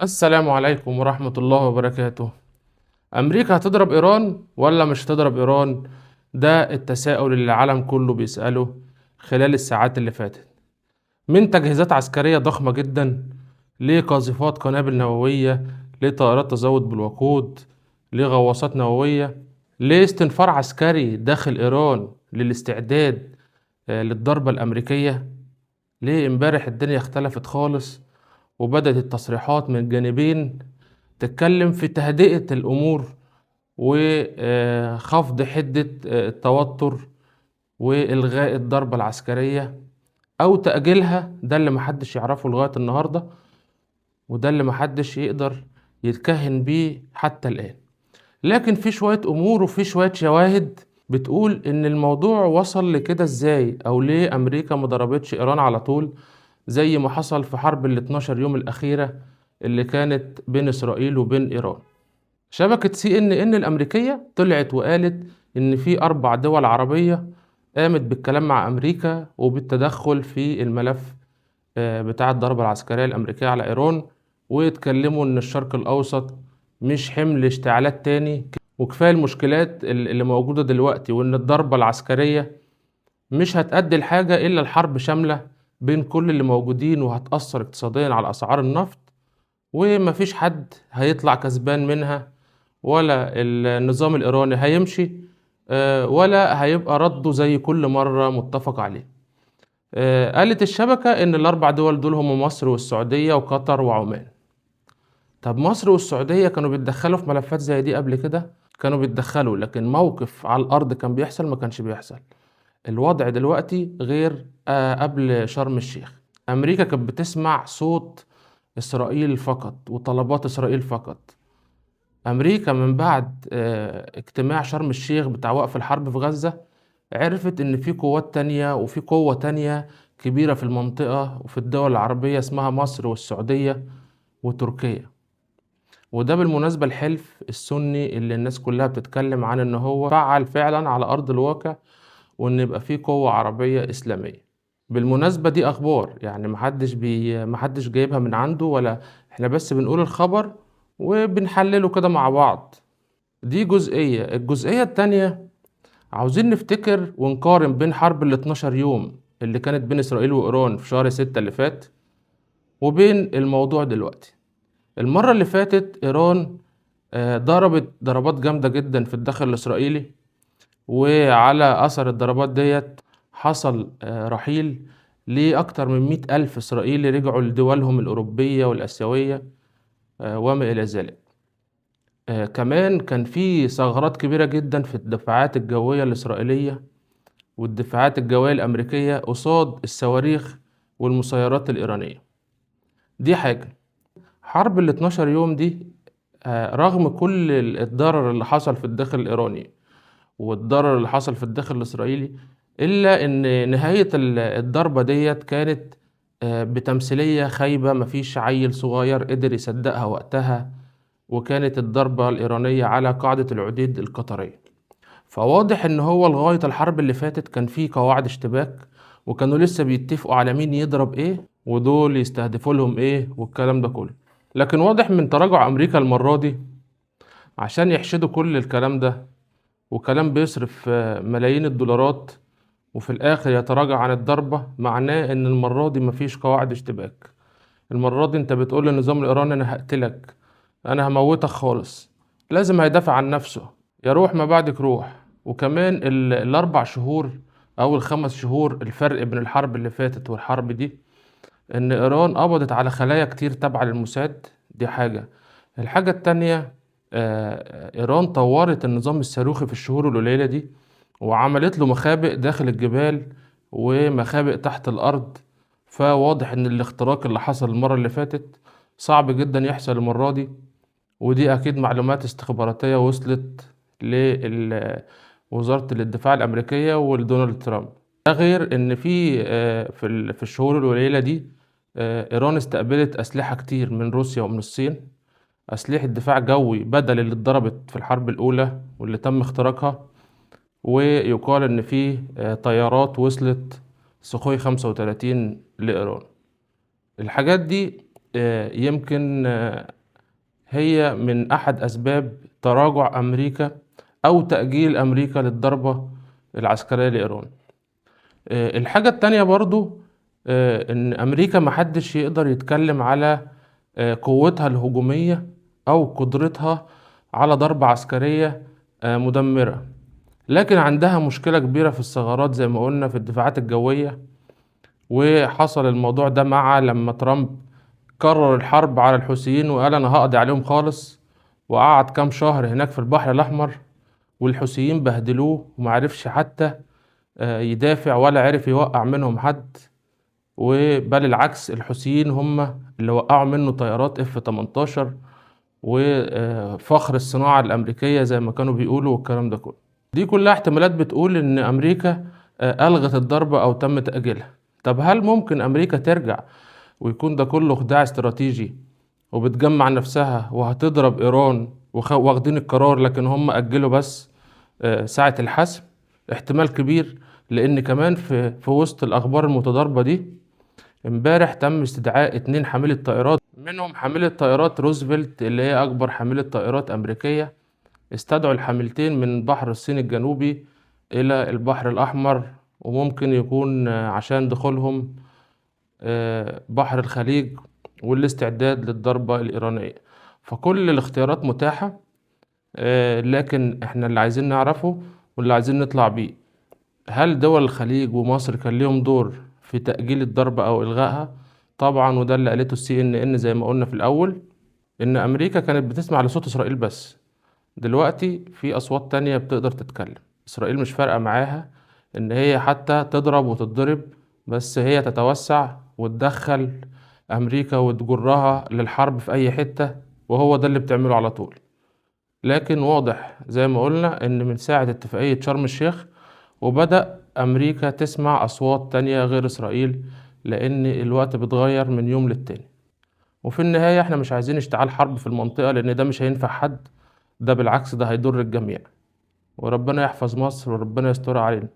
السلام عليكم ورحمة الله وبركاته. أمريكا هتضرب إيران ولا مش هتضرب إيران؟ ده التساؤل اللي العالم كله بيسأله خلال الساعات اللي فاتت، من تجهيزات عسكرية ضخمة جدا، لقاذفات قنابل نووية، لطائرات تزود بالوقود، لغواصات نووية، لاستنفار عسكري داخل إيران للاستعداد للضربة الأمريكية. ليه امبارح الدنيا اختلفت خالص، وبدأت التصريحات من الجانبين تتكلم في تهدئة الأمور وخفض حدة التوتر وإلغاء الضربة العسكرية أو تأجيلها. ده اللي محدش يعرفه لغاية النهاردة، وده اللي محدش يقدر يتكهن بيه حتى الآن. لكن في شوية أمور وفي شوية شواهد بتقول إن الموضوع وصل لكده إزاي، أو ليه أمريكا ما ضربتش إيران على طول زي ما حصل في حرب ال 12 يوم الأخيرة اللي كانت بين إسرائيل وبين إيران. شبكة CNN الأمريكية طلعت وقالت إن في 4 دول عربية قامت بالكلام مع أمريكا وبالتدخل في الملف بتاع الضربة العسكرية الأمريكية على إيران، واتكلموا إن الشرق الأوسط مش حمل اشتعالات تاني، وكفاية المشكلات اللي موجودة دلوقتي، وإن الضربة العسكرية مش هتأدي لحاجة إلا الحرب شاملة بين كل اللي موجودين، وهتأثر اقتصاديا على أسعار النفط، ومفيش حد هيطلع كسبان منها، ولا النظام الإيراني هيمشي ولا هيبقى رده زي كل مرة متفق عليه. قالت الشبكة إن ال4 دول دول هم مصر والسعودية وقطر وعمان. طب مصر والسعودية كانوا بيتدخلوا في ملفات زي دي قبل كده؟ كانوا بيتدخلوا، لكن موقف على الأرض كان بيحصل؟ ما كانش بيحصل. الوضع دلوقتي غير قبل شرم الشيخ. أمريكا كانت بتسمع صوت إسرائيل فقط وطلبات إسرائيل فقط. أمريكا من بعد اجتماع شرم الشيخ بتاع وقف الحرب في غزة عرفت إن في قوات تانية وفي قوة تانية كبيرة في المنطقة وفي الدول العربية، اسمها مصر والسعودية وتركيا. وده بالمناسبة الحلف السني اللي الناس كلها بتتكلم عن إن هو فعل فعلا على أرض الواقع، وإن يبقى في قوة عربية إسلامية. بالمناسبة دي أخبار، يعني محدش جايبها من عنده، ولا إحنا بس بنقول الخبر وبنحلله كده مع بعض. دي جزئية. الجزئية التانية، عاوزين نفتكر ونقارن بين حرب ال 12 يوم اللي كانت بين إسرائيل وإيران في شهر 6 اللي فات، وبين الموضوع دلوقتي. المرة اللي فاتت إيران ضربت ضربات جامدة جدا في الداخل الإسرائيلي، وعلى أثر الضربات ديت حصل رحيل لأكتر من 100,000 إسرائيلي رجعوا لدولهم الأوروبية والآسيوية وما إلى ذلك. كمان كان في ثغرات كبيرة جدا في الدفاعات الجوية الإسرائيلية والدفاعات الجوية الأمريكية قصاد الصواريخ والمسيرات الإيرانية. دي حاجة. حرب ال 12 يوم دي رغم كل الضرر اللي حصل في الداخل الإيراني والضرر اللي حصل في الداخل الإسرائيلي، إلا إن نهاية الضربة ديت كانت بتمثيلية خايبة، مفيش عيل صغير قدر يصدقها وقتها، وكانت الضربة الإيرانية على قاعدة العديد القطرية. فواضح إن هو لغاية الحرب اللي فاتت كان في قواعد اشتباك، وكانوا لسه بيتفقوا على مين يضرب إيه ودول يستهدفوا لهم إيه والكلام ده كله. لكن واضح من تراجع أمريكا المرة دي عشان يحشدوا كل الكلام ده، وكلام بيصرف ملايين الدولارات، وفي الآخر يتراجع عن الضربة، معناه إن المرة دي مفيش قواعد اشتباك. المرة دي أنت بتقول للنظام الإيراني أنا هقتلك، أنا هموتك خالص، لازم هيدافع عن نفسه. يا روح ما بعدك روح. وكمان ال4 شهور أو ال5 شهور الفرق بين الحرب اللي فاتت والحرب دي، إن إيران قبضت على خلايا كتير تابعة للموساد. دي حاجة. الحاجة التانية، إيران طورت النظام الصاروخي في الشهور القليلة دي، وعملت له مخابئ داخل الجبال ومخابئ تحت الأرض. فواضح إن الاختراق اللي حصل المرة اللي فاتت صعب جدا يحصل المرة دي، ودي أكيد معلومات استخباراتية وصلت لوزارة الدفاع الأمريكية ولدونالد ترامب. ده غير إن في الشهور القليلة دي إيران استقبلت أسلحة كتير من روسيا ومن الصين، أسلحة دفاع جوي بدل اللي اتضربت في الحرب الأولى واللي تم اختراقها. ويقال إن في طيارات وصلت سخوي 35 لإيران. الحاجات دي يمكن هي من أحد أسباب تراجع أمريكا أو تأجيل أمريكا للضربة العسكرية لإيران. الحاجة التانية برضو إن أمريكا محدش يقدر يتكلم على قوتها الهجومية أو قدرتها على ضربة عسكرية مدمرة، لكن عندها مشكلة كبيرة في الثغرات زي ما قلنا في الدفاعات الجوية. وحصل الموضوع ده مع لما ترامب قرر الحرب على الحوثيين وقال أنا هقضي عليهم خالص، وقعد كام شهر هناك في البحر الأحمر والحوثيين بهدلوه ومعرفش حتى يدافع ولا عرف يوقع منهم حد، وبل العكس الحوثيين هم اللي وقعوا منه طيارات F-18 وفخر الصناعة الأمريكية زي ما كانوا بيقولوا والكلام ده كله. دي كلها احتمالات بتقول إن أمريكا ألغت الضربة أو تم تأجيلها. طب هل ممكن أمريكا ترجع ويكون ده كله خداع استراتيجي وبتجمع نفسها وهتضرب إيران واخدين القرار لكن هم أجلوا بس ساعة الحسم؟ احتمال كبير، لأن كمان في وسط الأخبار المتضاربة دي امبارح تم استدعاء 2 حاملة طائرات، منهم حاملة طائرات روزفلت اللي هي أكبر حاملة طائرات أمريكية. استدعوا الحاملتين من بحر الصين الجنوبي إلى البحر الأحمر، وممكن يكون عشان دخولهم بحر الخليج والاستعداد للضربة الإيرانية. فكل الاختيارات متاحة، لكن احنا اللي عايزين نعرفه واللي عايزين نطلع بيه، هل دول الخليج ومصر كان ليهم دور في تأجيل الضربة أو إلغائها؟ طبعا، وده اللي قالته CNN زي ما قلنا في الأول، إن أمريكا كانت بتسمع لصوت إسرائيل بس. دلوقتي في أصوات تانية بتقدر تتكلم. إسرائيل مش فارقة معاها إن هي حتى تضرب وتتضرب، بس هي تتوسع وتدخل أمريكا وتجرها للحرب في أي حتة، وهو ده اللي بتعمله على طول. لكن واضح زي ما قلنا إن من ساعة اتفاقية شرم الشيخ وبدأ أمريكا تسمع أصوات تانية غير إسرائيل، لأن الوقت بيتغير من يوم للتاني. وفي النهاية احنا مش عايزين اشتعال حرب في المنطقة، لأن ده مش هينفع حد، ده بالعكس ده هيضر الجميع. وربنا يحفظ مصر وربنا يستر علينا.